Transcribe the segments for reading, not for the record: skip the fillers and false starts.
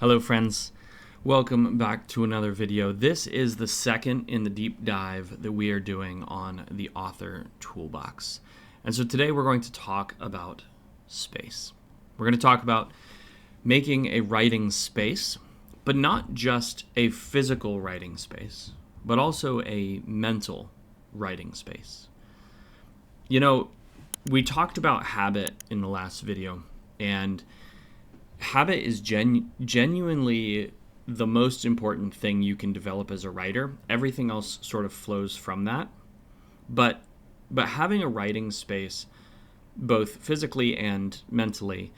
Hello friends, welcome back to another video. This is the second in the deep dive that we are doing on the Author Toolbox. And so today we're going to talk about space. We're going to talk about making a writing space, but not just a physical writing space, but also a mental writing space. You know, we talked about habit in the last video, and habit is genuinely the most important thing you can develop as a writer. Everything else sort of flows from that. But having a writing space, both physically and mentally,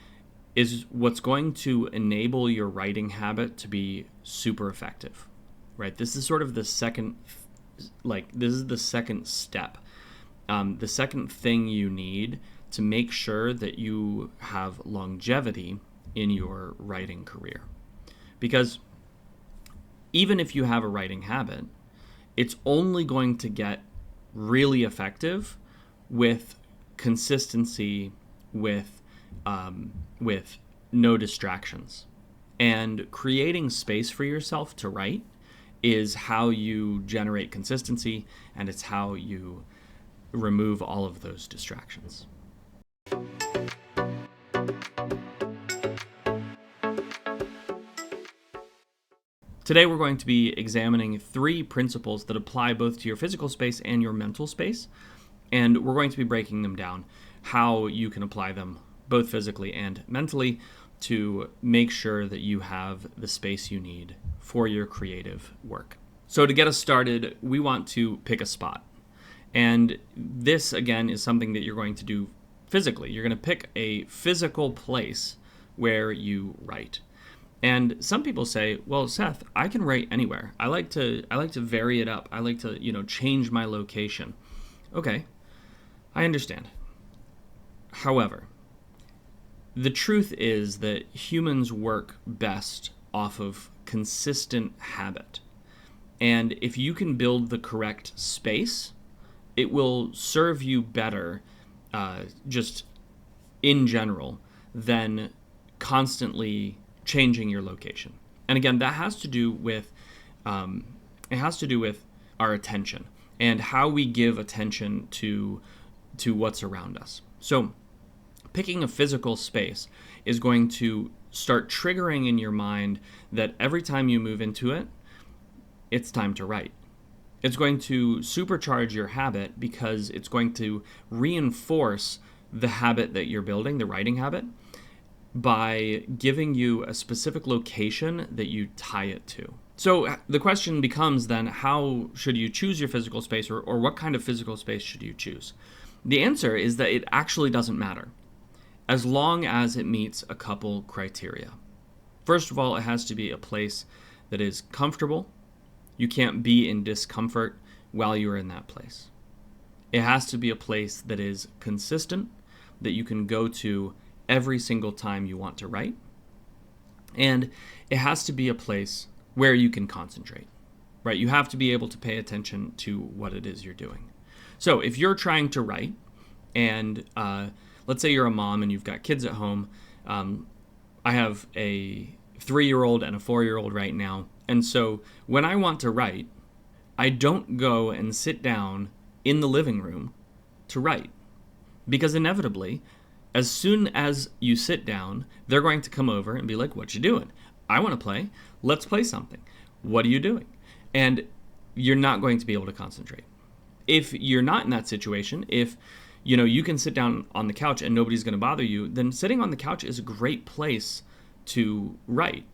is what's going to enable your writing habit to be super effective, right? This is sort of the second, this is the second step. The second thing you need to make sure that you have longevity in your writing career. Because even if you have a writing habit, it's only going to get really effective with consistency, with no distractions. And creating space for yourself to write is how you generate consistency, and it's how you remove all of those distractions. Today we're going to be examining 3 principles that apply both to your physical space and your mental space, and we're going to be breaking them down, how you can apply them both physically and mentally to make sure that you have the space you need for your creative work. So to get us started, we want to pick a spot. And this, again, is something that you're going to do physically. You're going to pick a physical place where you write. And some people say, well, Seth, I can write anywhere. I like to vary it up. I like to, change my location. Okay, I understand. However, the truth is that humans work best off of consistent habit. And if you can build the correct space, it will serve you better just in general than constantly changing your location. And again, that has to do with our attention and how we give attention to what's around us. So picking a physical space is going to start triggering in your mind that every time you move into it, it's time to write. It's going to supercharge your habit because it's going to reinforce the habit that you're building, the writing habit, by giving you a specific location that you tie it to. So the question becomes then, how should you choose your physical space, or what kind of physical space should you choose? The answer is that it actually doesn't matter, as long as it meets a couple criteria. First of all, it has to be a place that is comfortable. You can't be in discomfort while you're in that place. It has to be a place that is consistent, that you can go to every single time you want to write. And it has to be a place where you can concentrate, right? You have to be able to pay attention to what it is you're doing. So if you're trying to write, and let's say you're a mom and you've got kids at home. I have a 3-year-old and a 4-year-old right now. And so when I want to write, I don't go and sit down in the living room to write, because inevitably, as soon as you sit down, they're going to come over and be like, what you doing? I want to play. Let's play something. What are you doing? And you're not going to be able to concentrate. If you're not in that situation, if you can sit down on the couch and nobody's going to bother you, then sitting on the couch is a great place to write.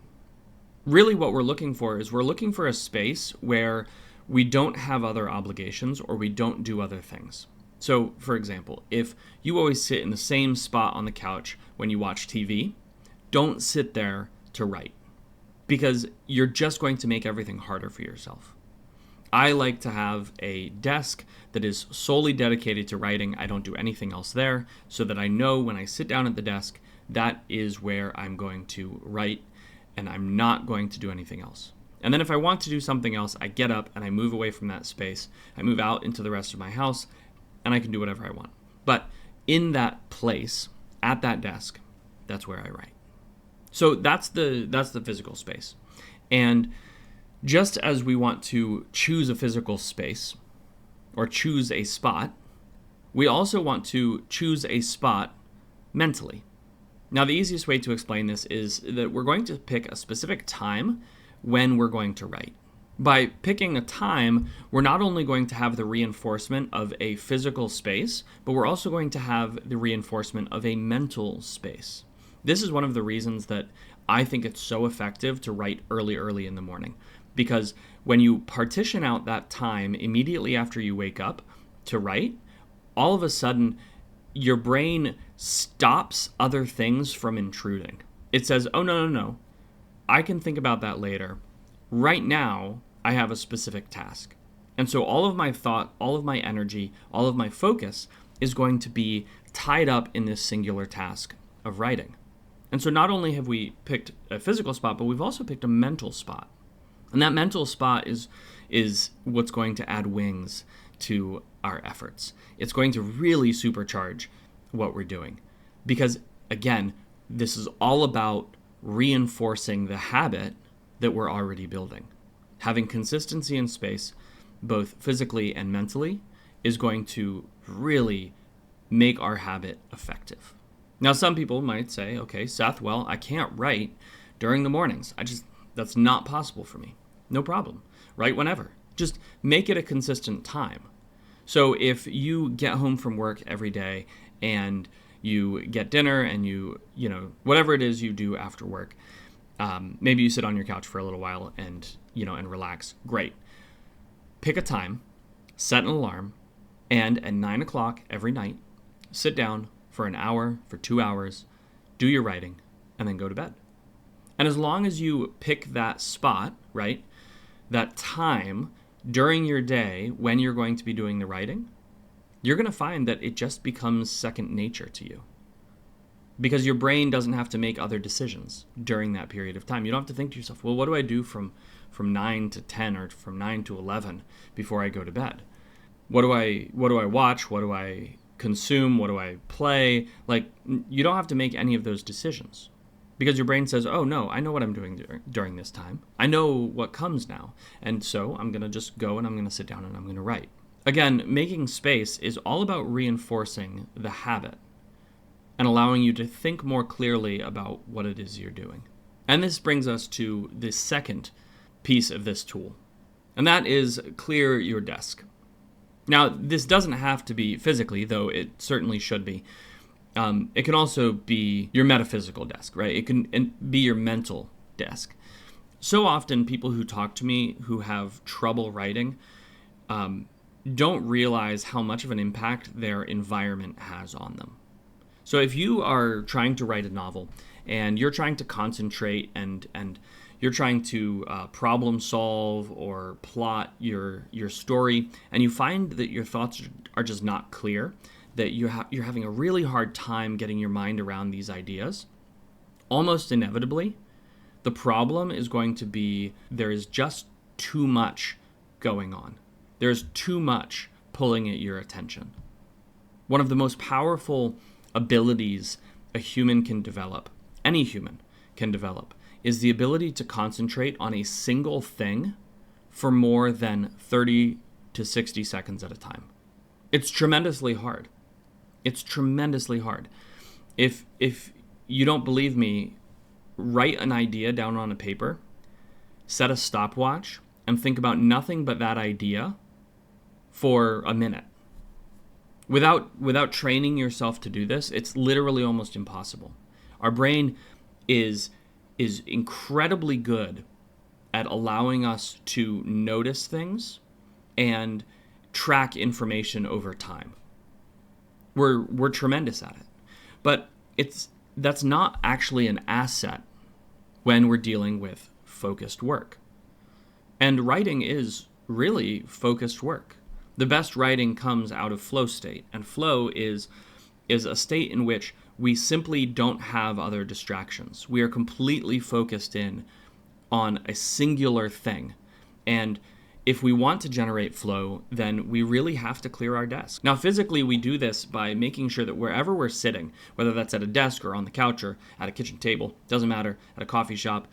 Really what we're looking for is a space where we don't have other obligations or we don't do other things. So, for example, if you always sit in the same spot on the couch when you watch TV, don't sit there to write, because you're just going to make everything harder for yourself. I like to have a desk that is solely dedicated to writing. I don't do anything else there, so that I know when I sit down at the desk, that is where I'm going to write, and I'm not going to do anything else. And then if I want to do something else, I get up and I move away from that space. I move out into the rest of my house, and I can do whatever I want. But in that place, at that desk, that's where I write. So that's the physical space. And just as we want to choose a physical space or choose a spot, we also want to choose a spot mentally. Now, the easiest way to explain this is that we're going to pick a specific time when we're going to write. By picking a time, we're not only going to have the reinforcement of a physical space, but we're also going to have the reinforcement of a mental space. This is one of the reasons that I think it's so effective to write early in the morning. Because when you partition out that time immediately after you wake up to write, all of a sudden, your brain stops other things from intruding. It says, oh, no, I can think about that later. Right now, I have a specific task. And so all of my thought, all of my energy, all of my focus is going to be tied up in this singular task of writing. And so not only have we picked a physical spot, but we've also picked a mental spot. And that mental spot is what's going to add wings to our efforts. It's going to really supercharge what we're doing. Because, again, this is all about reinforcing the habit that we're already building. Having consistency in space, both physically and mentally, is going to really make our habit effective. Now, some people might say, okay, Seth, well, I can't write during the mornings. That's not possible for me. No problem. Write whenever. Just make it a consistent time. So if you get home from work every day and you get dinner and you whatever it is you do after work, maybe you sit on your couch for a little while and relax. Great. Pick a time, set an alarm, and at 9 o'clock every night, sit down for an hour, for 2 hours, do your writing, and then go to bed. And as long as you pick that spot, right, that time during your day when you're going to be doing the writing, you're going to find that it just becomes second nature to you. Because your brain doesn't have to make other decisions during that period of time. You don't have to think to yourself, well, what do I do from 9 to 10 or from 9 to 11 before I go to bed? What do I watch? What do I consume? What do I play? You don't have to make any of those decisions. Because your brain says, oh, no, I know what I'm doing during this time. I know what comes now. And so I'm going to just go and I'm going to sit down and I'm going to write. Again, making space is all about reinforcing the habit and allowing you to think more clearly about what it is you're doing. And this brings us to the second piece of this tool, and that is clear your desk. Now, this doesn't have to be physically, though it certainly should be. It can also be your metaphysical desk, right? It can be your mental desk. So often people who talk to me who have trouble writing don't realize how much of an impact their environment has on them. So if you are trying to write a novel and you're trying to concentrate and you're trying to problem solve or plot your story, and you find that your thoughts are just not clear, that you're having a really hard time getting your mind around these ideas, almost inevitably, the problem is going to be there is just too much going on. There's too much pulling at your attention. One of the most powerful abilities a human can develop, any human can develop, is the ability to concentrate on a single thing for more than 30 to 60 seconds at a time. It's tremendously hard. It's tremendously hard. If you don't believe me, write an idea down on a paper, set a stopwatch, and think about nothing but that idea for a minute. Without training yourself to do this, it's literally almost impossible. Our brain is incredibly good at allowing us to notice things and track information over time. We're tremendous at it. But that's not actually an asset when we're dealing with focused work. And writing is really focused work. The best writing comes out of flow state, and flow is a state in which we simply don't have other distractions. We are completely focused in on a singular thing. And if we want to generate flow, then we really have to clear our desk. Now, physically, we do this by making sure that wherever we're sitting, whether that's at a desk or on the couch or at a kitchen table, doesn't matter, at a coffee shop,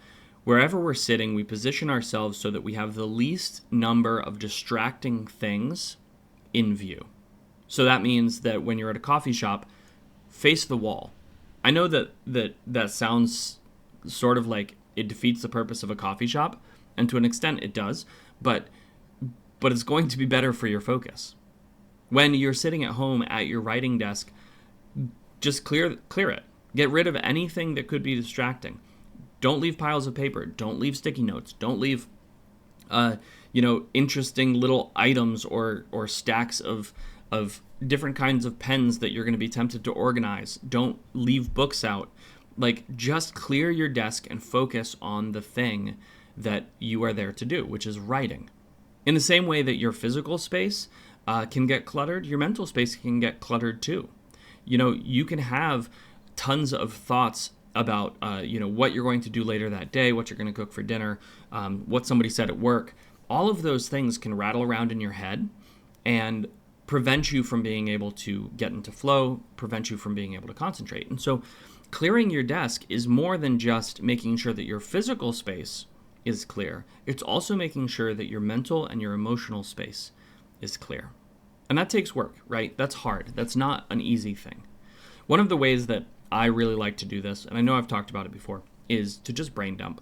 wherever we're sitting, we position ourselves so that we have the least number of distracting things in view. So that means that when you're at a coffee shop, face the wall. I know that sounds sort of like it defeats the purpose of a coffee shop, and to an extent it does, but it's going to be better for your focus. When you're sitting at home at your writing desk, just clear it. Get rid of anything that could be distracting. Don't leave piles of paper. Don't leave sticky notes. Don't leave interesting little items or stacks of different kinds of pens that you're going to be tempted to organize. Don't leave books out. Just clear your desk and focus on the thing that you are there to do, which is writing. In the same way that your physical space can get cluttered, your mental space can get cluttered too. You can have tons of thoughts about what you're going to do later that day, what you're going to cook for dinner, what somebody said at work. All of those things can rattle around in your head and prevent you from being able to get into flow, prevent you from being able to concentrate. And so clearing your desk is more than just making sure that your physical space is clear. It's also making sure that your mental and your emotional space is clear. And that takes work, right? That's hard. That's not an easy thing. One of the ways that I really like to do this, and I know I've talked about it before, is to just brain dump.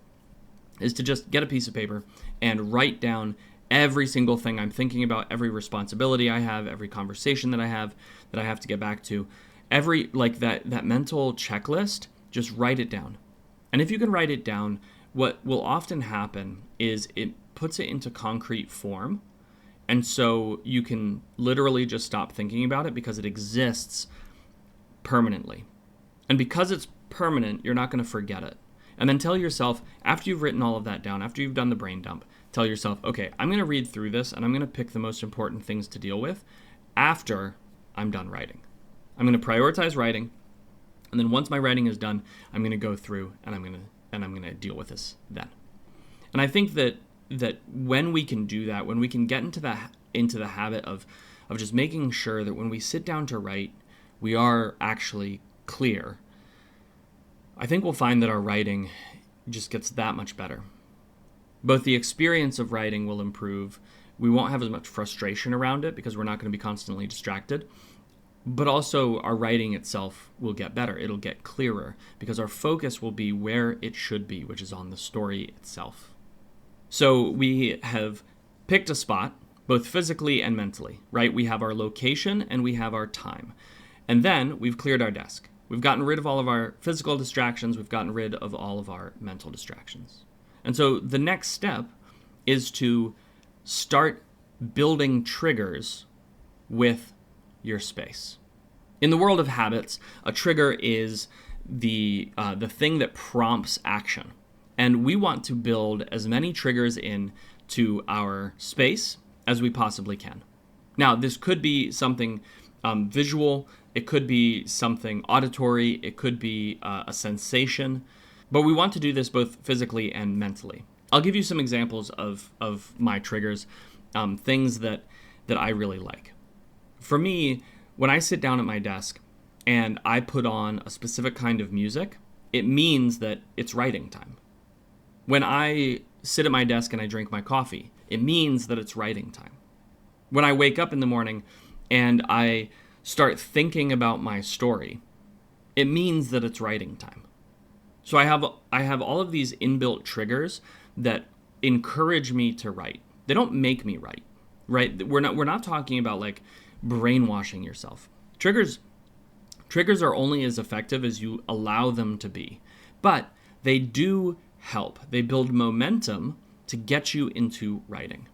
Is to just get a piece of paper and write down every single thing I'm thinking about, every responsibility I have, every conversation that I have to get back to, every that mental checklist, just write it down. And if you can write it down, what will often happen is it puts it into concrete form. And so you can literally just stop thinking about it because it exists permanently. And because it's permanent, you're not going to forget it. And then tell yourself, after you've written all of that down, after you've done the brain dump, tell yourself, okay, I'm going to read through this and I'm going to pick the most important things to deal with after I'm done writing. I'm going to prioritize writing. And then once my writing is done, I'm going to go through and I'm going to deal with this then. And I think that when we can do that, when we can get into the habit of just making sure that when we sit down to write, we are actually clear, I think we'll find that our writing just gets that much better. Both the experience of writing will improve. We won't have as much frustration around it because we're not going to be constantly distracted. But also our writing itself will get better. It'll get clearer because our focus will be where it should be, which is on the story itself. So we have picked a spot, both physically and mentally, right? We have our location and we have our time. And then we've cleared our desk. We've gotten rid of all of our physical distractions. We've gotten rid of all of our mental distractions. And so the next step is to start building triggers with your space. In the world of habits, a trigger is the thing that prompts action. And we want to build as many triggers into our space as we possibly can. Now, this could be something visual. It could be something auditory. It could be a sensation. But we want to do this both physically and mentally. I'll give you some examples of my triggers, things that I really like. For me, when I sit down at my desk and I put on a specific kind of music, it means that it's writing time. When I sit at my desk and I drink my coffee, it means that it's writing time. When I wake up in the morning and I start thinking about my story, it means that it's writing time. So I have all of these inbuilt triggers that encourage me to write. They don't make me write, right? We're not talking about like brainwashing yourself. Triggers are only as effective as you allow them to be, but they do help. They build momentum to get you into writing.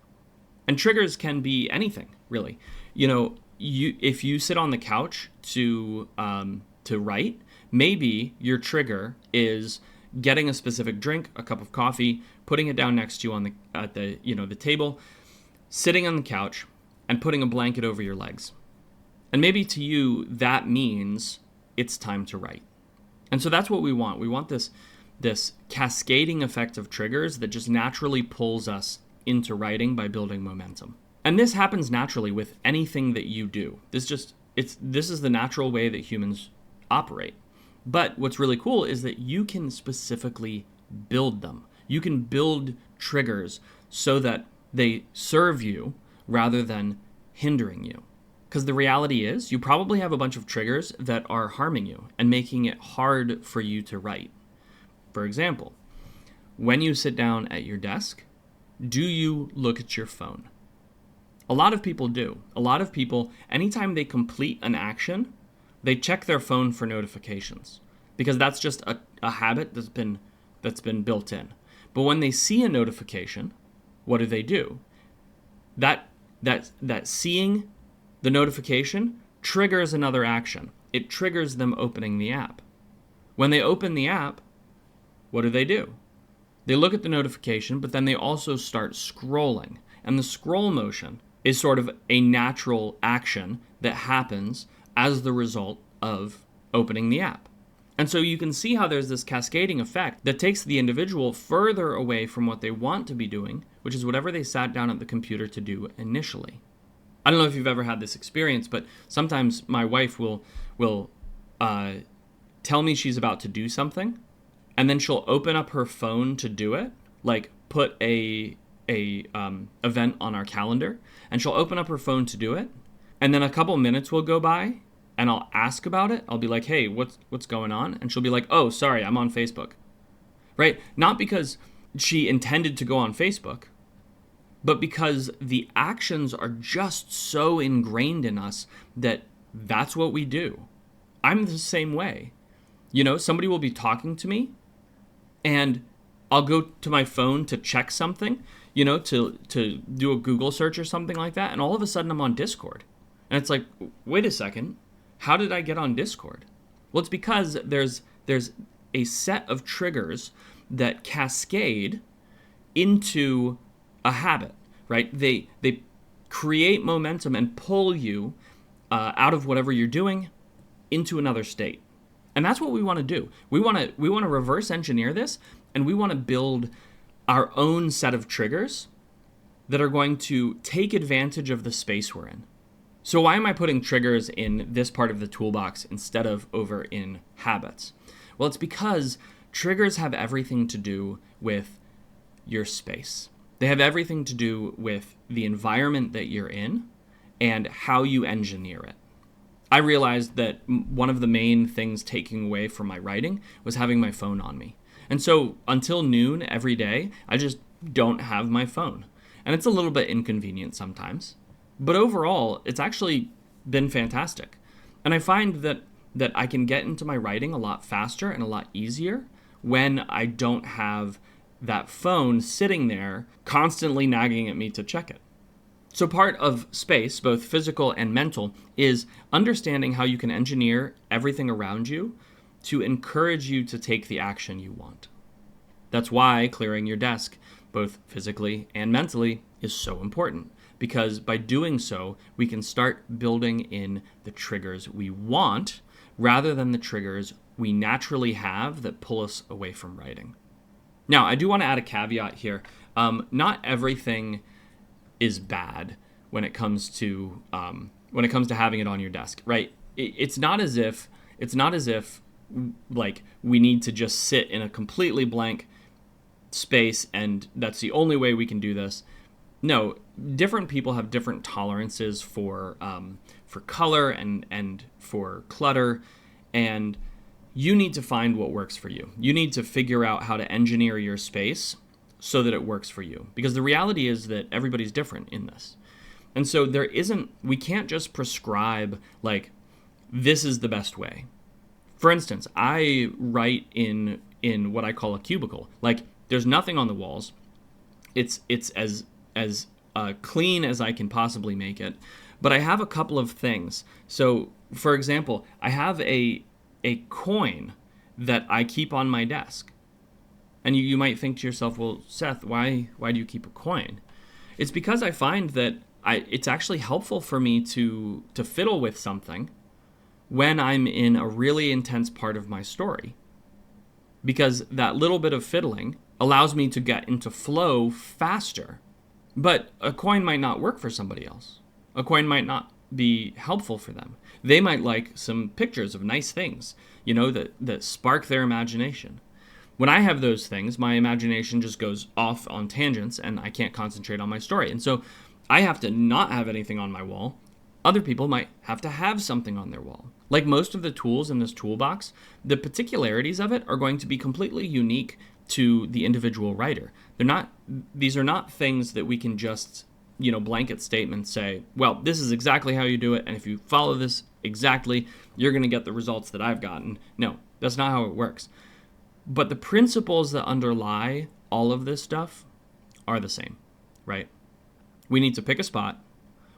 And triggers can be anything, really. If you sit on the couch to write, maybe your trigger is getting a specific drink, a cup of coffee, putting it down next to you at the table, sitting on the couch, and putting a blanket over your legs. And maybe to you that means it's time to write. And so that's what we want. We want this cascading effect of triggers that just naturally pulls us into writing by building momentum. And this happens naturally with anything that you do. This is the natural way that humans operate. But what's really cool is that you can specifically build them. You can build triggers so that they serve you rather than hindering you. Because the reality is, you probably have a bunch of triggers that are harming you and making it hard for you to write. For example, when you sit down at your desk, do you look at your phone? A lot of people do. A lot of people, anytime they complete an action, they check their phone for notifications, because that's just a habit that's been built in. But when they see a notification, what do? That seeing the notification triggers another action. It triggers them opening the app. When they open the app, what do? They look at the notification, but then they also start scrolling. And the scroll motion is sort of a natural action that happens as the result of opening the app. And so you can see how there's this cascading effect that takes the individual further away from what they want to be doing, which is whatever they sat down at the computer to do initially. I don't know if you've ever had this experience, but sometimes my wife will tell me she's about to do something, and then she'll open up her phone to do it, like put a event on our calendar, and she'll open up her phone to do it, and then a couple minutes will go by, and I'll ask about it. I'll be like, hey, what's going on? And she'll be like, oh, sorry, I'm on Facebook. Right? Not because she intended to go on Facebook, but because the actions are just so ingrained in us that that's what we do. I'm the same way. Somebody will be talking to me, and I'll go to my phone to check something, to do a Google search or something like that, and all of a sudden I'm on Discord. And it's like, wait a second, how did I get on Discord? Well, it's because there's a set of triggers that cascade into a habit, right? They create momentum and pull you out of whatever you're doing into another state. And that's what we want to do. We want to reverse engineer this, and we want to build our own set of triggers that are going to take advantage of the space we're in. So why am I putting triggers in this part of the toolbox instead of over in habits? Well, it's because triggers have everything to do with your space. They have everything to do with the environment that you're in and how you engineer it. I realized that one of the main things taking away from my writing was having my phone on me. And so until noon every day, I just don't have my phone. And it's a little bit inconvenient sometimes. But overall, it's actually been fantastic. And I find that I can get into my writing a lot faster and a lot easier when I don't have that phone sitting there constantly nagging at me to check it. So part of space, both physical and mental, is understanding how you can engineer everything around you to encourage you to take the action you want. That's why clearing your desk, both physically and mentally, is so important. Because by doing so, we can start building in the triggers we want rather than the triggers we naturally have that pull us away from writing. Now, I do want to add a caveat here. Not everything is bad when it comes to having it on your desk, right? It's not as if like we need to just sit in a completely blank space and that's the only way we can do this. No, different people have different tolerances for color and for clutter, and you need to find what works for you. You need to figure out how to engineer your space so that it works for you. Because the reality is that everybody's different in this. And so we can't just prescribe like, this is the best way. For instance, I write in what I call a cubicle. Like, there's nothing on the walls. It's as clean as I can possibly make it. But I have a couple of things. So, for example, I have a coin that I keep on my desk. And you might think to yourself, well, Seth, why do you keep a coin? It's because I find that it's actually helpful for me to fiddle with something when I'm in a really intense part of my story. Because that little bit of fiddling allows me to get into flow faster. But a coin might not work for somebody else. A coin might not be helpful for them. They might like some pictures of nice things, that spark their imagination. When I have those things, my imagination just goes off on tangents and I can't concentrate on my story. And so I have to not have anything on my wall. Other people might have to have something on their wall. Like most of the tools in this toolbox, the particularities of it are going to be completely unique to the individual writer. These are not things that we can just, blanket statements say, well, this is exactly how you do it, and if you follow this exactly, you're going to get the results that I've gotten. No, that's not how it works. But the principles that underlie all of this stuff are the same, right? We need to pick a spot,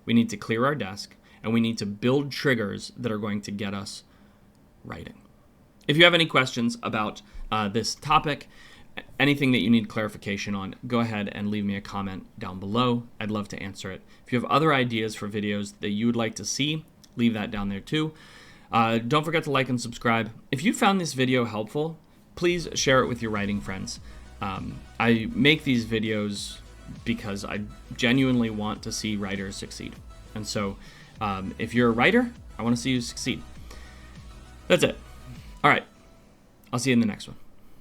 we need to clear our desk, and we need to build triggers that are going to get us writing. If you have any questions about this topic, anything that you need clarification on, go ahead and leave me a comment down below. I'd love to answer it. If you have other ideas for videos that you would like to see, leave that down there too. Don't forget to like and subscribe. If you found this video helpful, please share it with your writing friends. I make these videos because I genuinely want to see writers succeed. And so if you're a writer, I want to see you succeed. That's it. All right. I'll see you in the next one.